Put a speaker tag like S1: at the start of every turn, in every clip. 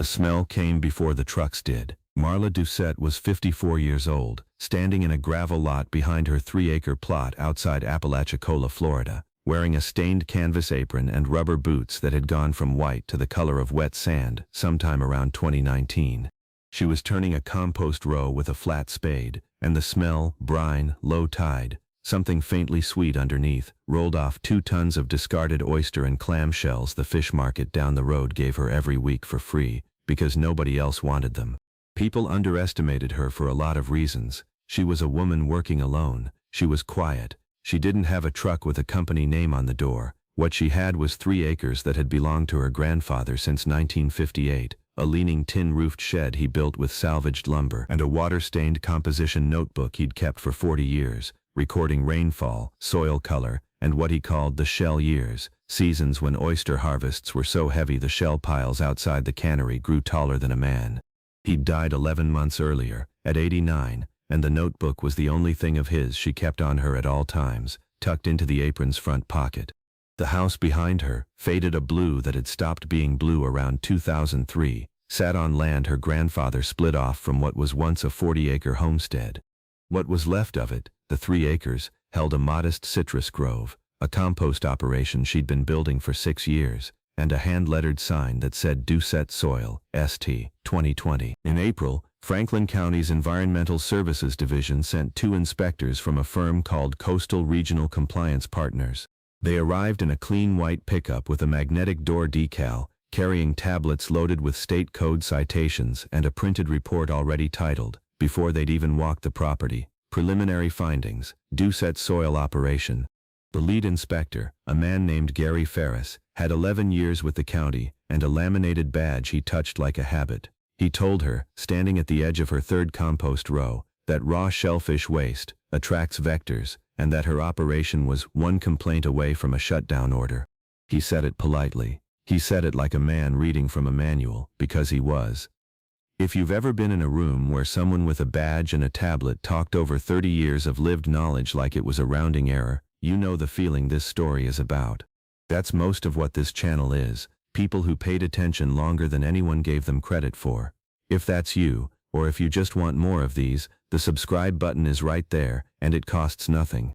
S1: The smell came before the trucks did. Marla Doucet was 54 years old, standing in a gravel lot behind her 3-acre plot outside Apalachicola, Florida, wearing a stained canvas apron and rubber boots that had gone from white to the color of wet sand sometime around 2019. She was turning a compost row with a flat spade, and the smell, brine, low tide, something faintly sweet underneath, rolled off 2 tons of discarded oyster and clam shells the fish market down the road gave her every week for free, because nobody else wanted them. People underestimated her for a lot of reasons. She was a woman working alone. She was quiet. She didn't have a truck with a company name on the door. What she had was 3 acres that had belonged to her grandfather since 1958, a leaning tin-roofed shed he built with salvaged lumber, and a water-stained composition notebook he'd kept for 40 years, recording rainfall, soil color, and what he called the shell years, seasons when oyster harvests were so heavy the shell piles outside the cannery grew taller than a man. He'd died 11 months earlier, at 89, and the notebook was the only thing of his she kept on her at all times, tucked into the apron's front pocket. The house behind her, faded a blue that had stopped being blue around 2003, sat on land her grandfather split off from what was once a 40-acre homestead. What was left of it, the 3 acres, held a modest citrus grove, a compost operation she'd been building for 6 years, and a hand-lettered sign that said Doucet Soil, St. 2020. In April, Franklin County's Environmental Services Division sent 2 inspectors from a firm called Coastal Regional Compliance Partners. They arrived in a clean white pickup with a magnetic door decal, carrying tablets loaded with state code citations and a printed report already titled, before they'd even walked the property, Preliminary Findings, Doucet Soil Operation. The lead inspector, a man named Gary Ferris, had 11 years with the county and a laminated badge he touched like a habit. He told her, standing at the edge of her 3rd compost row, that raw shellfish waste attracts vectors and that her operation was 1 complaint away from a shutdown order. He said it politely. He said it like a man reading from a manual, because he was. If you've ever been in a room where someone with a badge and a tablet talked over 30 years of lived knowledge like it was a rounding error, you know the feeling this story is about. That's most of what this channel is, people who paid attention longer than anyone gave them credit for. If that's you, or if you just want more of these, the subscribe button is right there, and it costs nothing.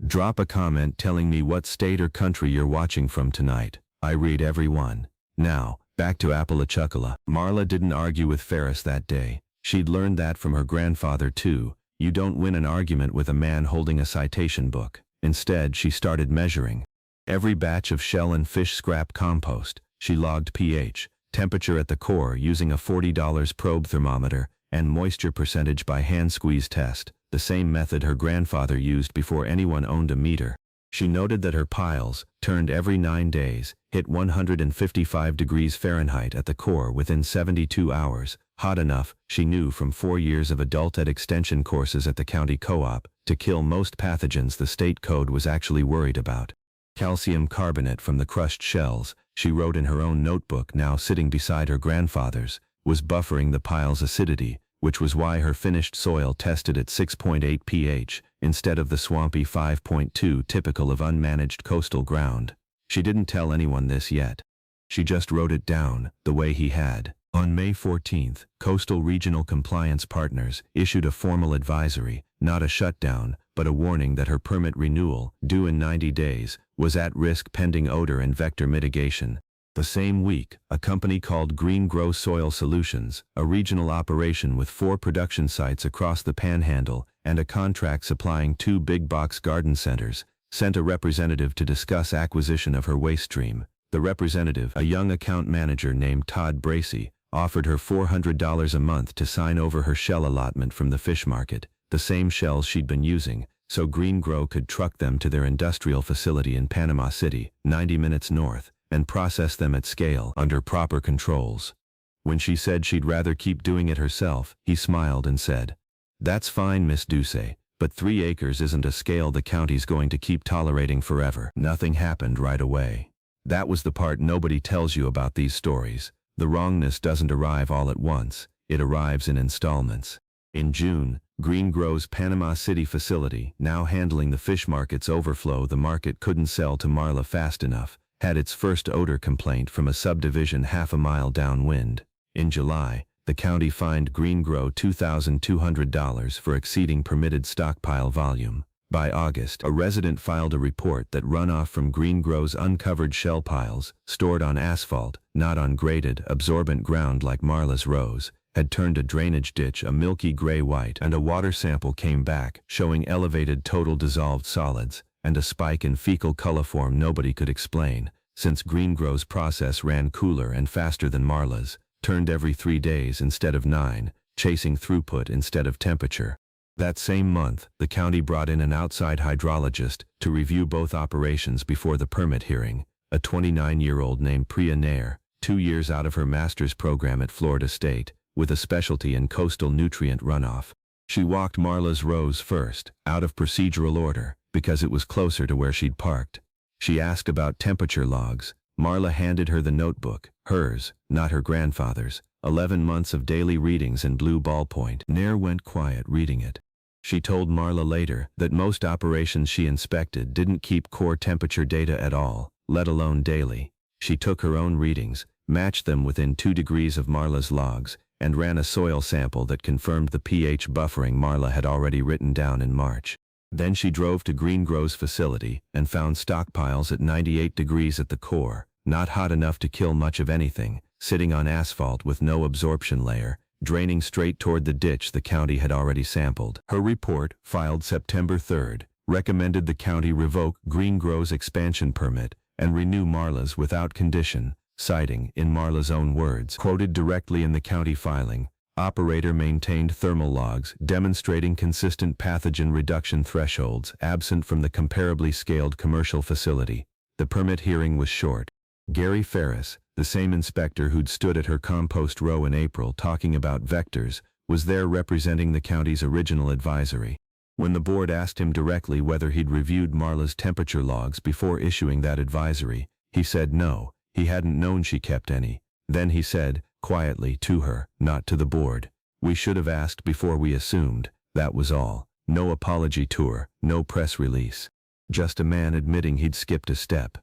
S1: Drop a comment telling me what state or country you're watching from tonight. I read every one. Now, back to Apalachicola. Marla didn't argue with Ferris that day. She'd learned that from her grandfather too. You don't win an argument with a man holding a citation book. Instead, she started measuring. Every batch of shell and fish scrap compost, she logged pH, temperature at the core using a $40 probe thermometer, and moisture percentage by hand squeeze test, the same method her grandfather used before anyone owned a meter. She noted that her piles, turned every 9 days, hit 155 degrees Fahrenheit at the core within 72 hours, hot enough, she knew from 4 years of adult ed extension courses at the county co-op, to kill most pathogens the state code was actually worried about. Calcium carbonate from the crushed shells, she wrote in her own notebook now sitting beside her grandfather's, was buffering the pile's acidity, which was why her finished soil tested at 6.8 pH, instead of the swampy 5.2 typical of unmanaged coastal ground. She didn't tell anyone this yet. She just wrote it down, the way he had. On May 14th, Coastal Regional Compliance Partners issued a formal advisory, not a shutdown, but a warning that her permit renewal, due in 90 days, was at risk pending odor and vector mitigation. The same week, a company called Green Grow Soil Solutions, a regional operation with 4 production sites across the Panhandle and a contract supplying 2 big-box garden centers, sent a representative to discuss acquisition of her waste stream. The representative, a young account manager named Todd Bracey, offered her $400 a month to sign over her shell allotment from the fish market, the same shells she'd been using, so Green Grow could truck them to their industrial facility in Panama City, 90 minutes north, and process them at scale under proper controls. When she said she'd rather keep doing it herself, he smiled and said, "That's fine, Miss Doucet, but 3 acres isn't a scale the county's going to keep tolerating forever." Nothing happened right away. That was the part nobody tells you about these stories. The wrongness doesn't arrive all at once, it arrives in installments. In June, Green Grow's Panama City facility, now handling the fish market's overflow the market couldn't sell to Marla fast enough, had its first odor complaint from a subdivision half a mile downwind. In July, the county fined Greengrow $2,200 for exceeding permitted stockpile volume. By August, a resident filed a report that runoff from Greengrow's uncovered shell piles, stored on asphalt, not on graded, absorbent ground like Marla's rows, had turned a drainage ditch a milky gray-white, and a water sample came back, showing elevated total dissolved solids, and a spike in fecal coliform nobody could explain, since Greengrow's process ran cooler and faster than Marla's, turned every 3 days instead of 9, chasing throughput instead of temperature. That same month, the county brought in an outside hydrologist to review both operations before the permit hearing, a 29-year-old named Priya Nair, 2 years out of her master's program at Florida State, with a specialty in coastal nutrient runoff. She walked Marla's rows first, out of procedural order, because it was closer to where she'd parked. She asked about temperature logs. Marla handed her the notebook, hers, not her grandfather's, 11 months of daily readings in blue ballpoint. Nair went quiet reading it. She told Marla later that most operations she inspected didn't keep core temperature data at all, let alone daily. She took her own readings, matched them within 2 degrees of Marla's logs, and ran a soil sample that confirmed the pH buffering Marla had already written down in March. Then she drove to Greengrow's facility and found stockpiles at 98 degrees at the core, not hot enough to kill much of anything, sitting on asphalt with no absorption layer, draining straight toward the ditch the county had already sampled. Her report, filed September 3rd, recommended the county revoke Greengrow's expansion permit and renew Marla's without condition, citing, in Marla's own words, quoted directly in the county filing, operator maintained thermal logs demonstrating consistent pathogen reduction thresholds absent from the comparably scaled commercial facility. The permit hearing was short. Gary Ferris, the same inspector who'd stood at her compost row in April talking about vectors, was there representing the county's original advisory. When the board asked him directly whether he'd reviewed Marla's temperature logs before issuing that advisory, he said no, he hadn't known she kept any. Then he said, quietly to her, not to the board, "We should have asked before we assumed, that was all. No apology tour, no press release. Just a man admitting he'd skipped a step."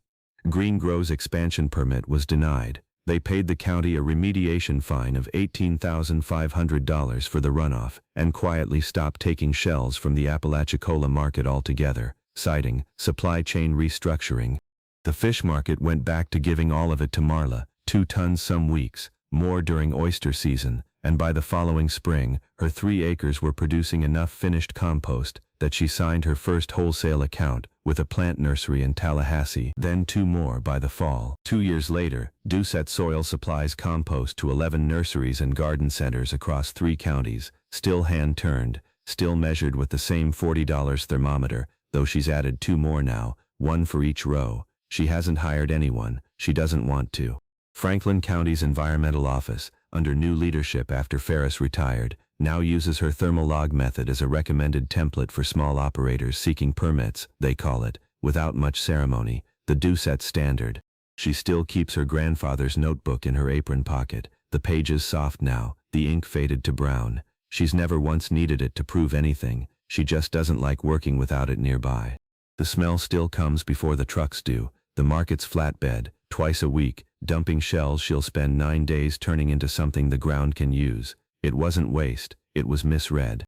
S1: Greengrow's expansion permit was denied. They paid the county a remediation fine of $18,500 for the runoff and quietly stopped taking shells from the Apalachicola market altogether, citing supply chain restructuring. The fish market went back to giving all of it to Marla, 2 tons some weeks, more during oyster season, and by the following spring, her 3 acres were producing enough finished compost that she signed her first wholesale account with a plant nursery in Tallahassee, then 2 more by the fall. 2 years later, Doucet Soil supplies compost to 11 nurseries and garden centers across 3 counties, still hand-turned, still measured with the same $40 thermometer, though she's added 2 more now, 1 for each row. She hasn't hired anyone, she doesn't want to. Franklin County's environmental office, under new leadership after Ferris retired, now uses her thermal log method as a recommended template for small operators seeking permits, they call it, without much ceremony, the Doucet standard. She still keeps her grandfather's notebook in her apron pocket, the pages soft now, the ink faded to brown. She's never once needed it to prove anything, she just doesn't like working without it nearby. The smell still comes before the trucks do. The market's flatbed, twice a week, dumping shells she'll spend 9 days turning into something the ground can use. It wasn't waste, it was misread.